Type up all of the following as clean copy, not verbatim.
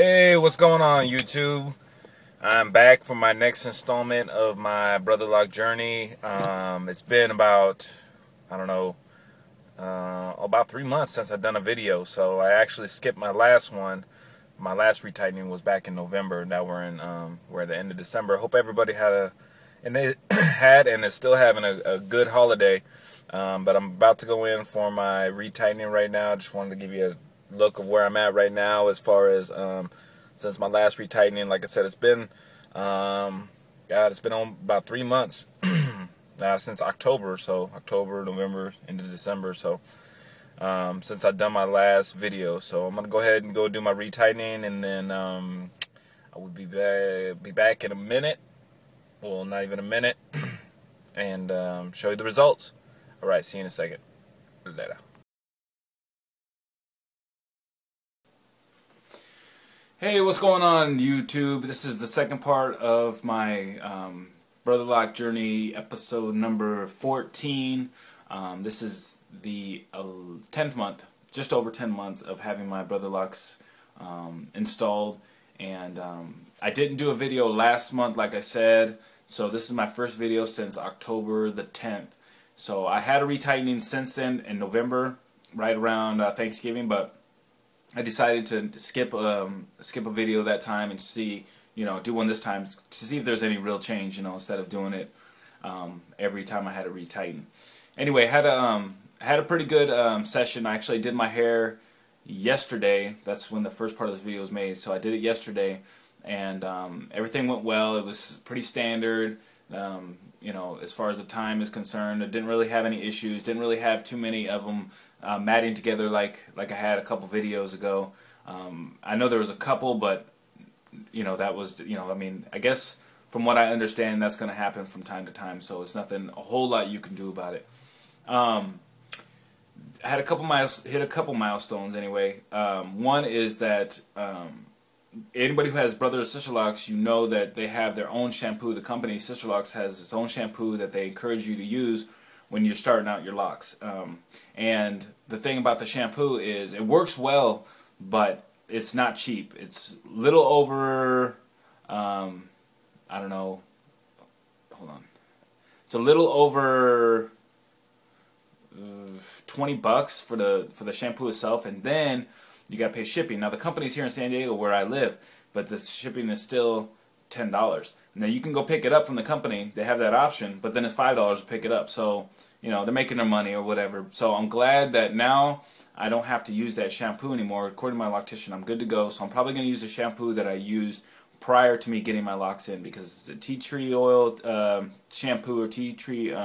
Hey, what's going on, YouTube? I'm back for my next installment of my Brotherlock Journey. It's been about, I don't know, about 3 months since I've done a video. So I actually skipped my last one. My last retightening was back in November. Now we're at the end of December. Hope everybody had and is still having a good holiday. But I'm about to go in for my retightening right now. I just wanted to give you a look of where I'm at right now as far as since my last retightening. Like I said, it's been it's been on about 3 months since October. So October, November, into December. So since I've done my last video, so I'm gonna go ahead and go do my retightening, and then I will be back in a minute. Well, not even a minute, and show you the results. All right, see you in a second. Later. Hey, what's going on, YouTube? This is the second part of my Brotherlock Journey episode number 14. This is the 10th month, just over 10 months of having my Brotherlocks installed. And I didn't do a video last month, like I said, so this is my first video since October the 10th. So I had a retightening since then in November, right around Thanksgiving, but I decided to skip a video that time and see, do one this time to see if there's any real change, instead of doing it every time I had to retighten. Anyway, had a pretty good session. I actually did my hair yesterday. That's when the first part of this video was made. So I did it yesterday, and everything went well. It was pretty standard. As far as the time is concerned, I didn't really have any issues. Didn't really have too many of them matting together like I had a couple videos ago. I know there was a couple, but that was I guess from what I understand, that's going to happen from time to time. So it's nothing a whole lot you can do about it. I had hit a couple milestones anyway. One is that anybody who has brother or sister locks, that they have their own shampoo. The company Sister Locks has its own shampoo that they encourage you to use when you're starting out your locks. And the thing about the shampoo is it works well, but it's not cheap. It's little over, I don't know, hold on. It's a little over 20 bucks for the shampoo itself, and then you gotta pay shipping. Now the company's here in San Diego where I live, but the shipping is still $10. Now you can go pick it up from the company, they have that option, but then it's $5 to pick it up. So they're making their money or whatever. So I'm glad that now I don't have to use that shampoo anymore. According to my loctician, I'm good to go. So I'm probably going to use the shampoo that I used prior to me getting my locks in, because it's a tea tree oil shampoo, or tea tree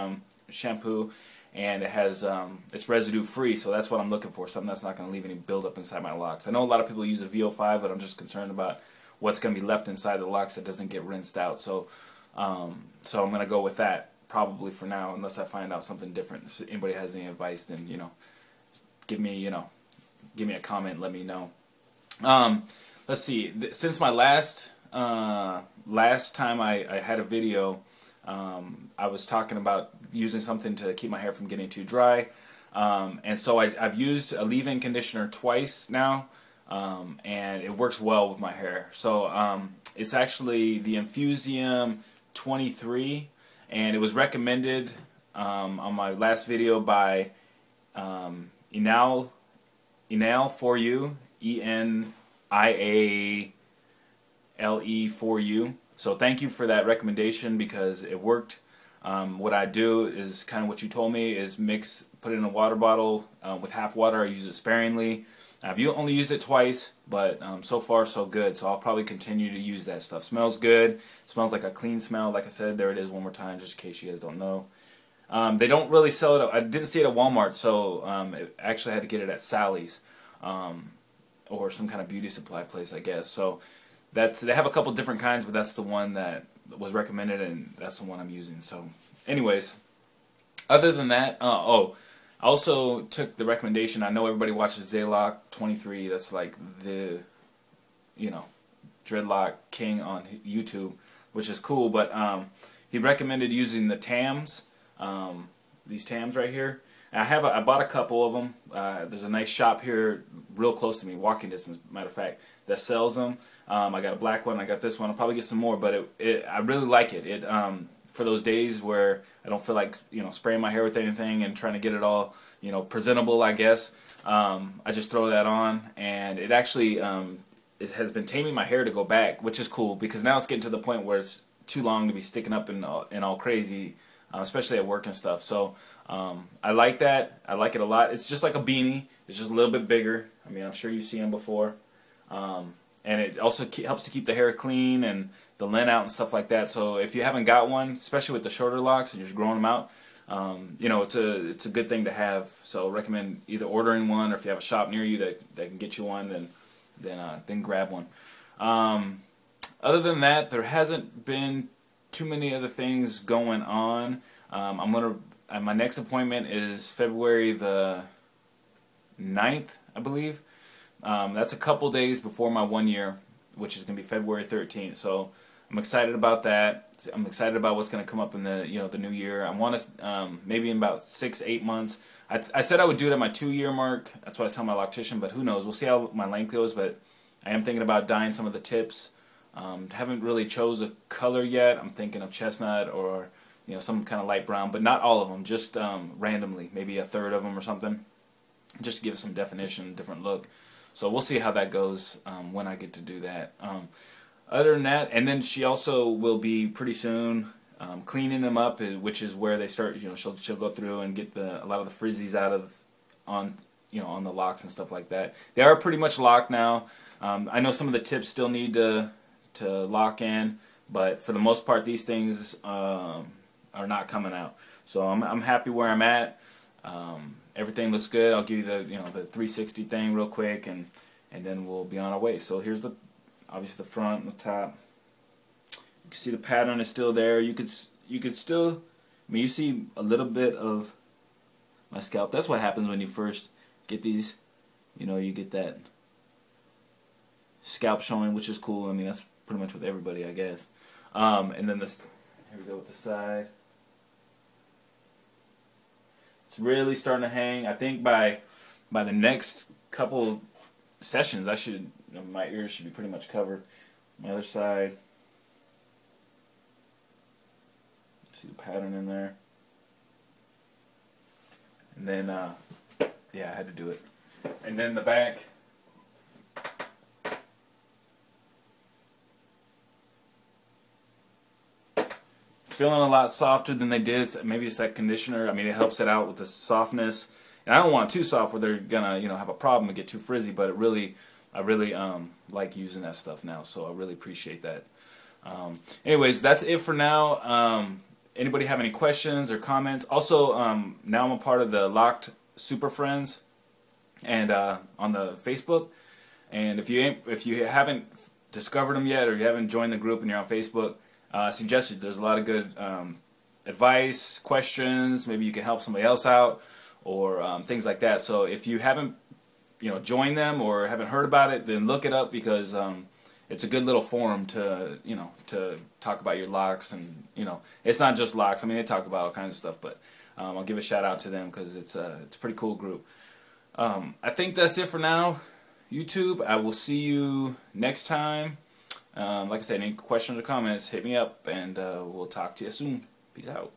shampoo, and it has it's residue free. So that's what I'm looking for, something that's not going to leave any buildup inside my locks. I know a lot of people use a VO5, but I'm just concerned about what's going to be left inside the locks that doesn't get rinsed out. So so I'm going to go with that probably for now, unless I find out something different. If anybody has any advice, then give me a comment, let me know. Let's see, since my last time I had a video, I was talking about using something to keep my hair from getting too dry, and so I've used a leave-in conditioner twice now, and it works well with my hair. So it's actually the Infusium 23, and it was recommended on my last video by Enal for you, ENIALE for you. So thank you for that recommendation, because it worked. What I do is kind of what you told me, is put it in a water bottle with half water. I use it sparingly. I've only used it twice, but so far so good. So I'll probably continue to use that stuff. Smells good. It smells like a clean smell. Like I said, there it is one more time, just in case you guys don't know. They don't really sell it. I didn't see it at Walmart, so actually I had to get it at Sally's, or some kind of beauty supply place, I guess. So they have a couple different kinds, but that's the one that was recommended, and that's the one I'm using. So anyways, other than that, I also took the recommendation. I know everybody watches Brotherlock 23. That's like the dreadlock king on YouTube, which is cool. But he recommended using the Tams, these Tams right here. And I bought a couple of them. There's a nice shop here real close to me, walking distance, matter of fact, that sells them. I got a black one, I got this one. I'll probably get some more, but I really like it. For those days where I don't feel like, you know, spraying my hair with anything and trying to get it all, you know, presentable, I guess. I just throw that on, and it actually it has been taming my hair to go back, which is cool because now it's getting to the point where it's too long to be sticking up and all crazy, especially at work and stuff. So I like that. I like it a lot. It's just like a beanie. It's just a little bit bigger. I mean, I'm sure you've seen them before. And it also helps to keep the hair clean and the lint out and stuff like that. So if you haven't got one, especially with the shorter locks and you're just growing them out, you know, it's a good thing to have. So I recommend either ordering one, or if you have a shop near you that can get you one, then grab one. Other than that, there hasn't been too many other things going on. My next appointment is February the 9th, I believe. That's a couple days before my 1 year, which is going to be February 13th. So I'm excited about that. I'm excited about what's going to come up in the the new year. I want to maybe in about 6-8 months. I said I would do it at my 2-year mark. That's what I tell my loctician, but who knows? We'll see how my length goes. But I am thinking about dyeing some of the tips. Haven't really chose a color yet. I'm thinking of chestnut or some kind of light brown, but not all of them. Just randomly, maybe a third of them or something, just to give it some definition, different look. So we'll see how that goes when I get to do that. Other than that, and then she also will be pretty soon cleaning them up, which is where they start. She'll go through and get a lot of the frizzies out of on the locks and stuff like that. They are pretty much locked now. I know some of the tips still need to lock in, but for the most part, these things are not coming out. So I'm happy where I'm at. Everything looks good. I'll give you the the 360 thing real quick, and then we'll be on our way. So here's obviously the front and the top. You can see the pattern is still there. You could still, I mean, you see a little bit of my scalp. That's what happens when you first get these. You get that scalp showing, which is cool. I mean, that's pretty much with everybody, I guess. And then here we go with the side. It's really starting to hang. I think by the next couple sessions, my ears should be pretty much covered. My other side, see the pattern in there. And then, yeah, I had to do it. And then the back. Feeling a lot softer than they did. Maybe it's that conditioner. I mean, it helps it out with the softness. And I don't want it too soft where they're gonna, have a problem and get too frizzy. But I really like using that stuff now. So I really appreciate that. Anyways, that's it for now. Anybody have any questions or comments? Also, now I'm a part of the Locked Super Friends, and on the Facebook. And if you haven't discovered them yet, or you haven't joined the group and you're on Facebook, suggested. There's a lot of good advice, questions. Maybe you can help somebody else out, or things like that. So if you haven't, joined them or haven't heard about it, then look it up, because it's a good little forum to talk about your locks, and it's not just locks. I mean, they talk about all kinds of stuff, but I'll give a shout out to them because it's a pretty cool group. I think that's it for now, YouTube. I will see you next time. Like I said, any questions or comments, hit me up, and we'll talk to you soon. Peace out.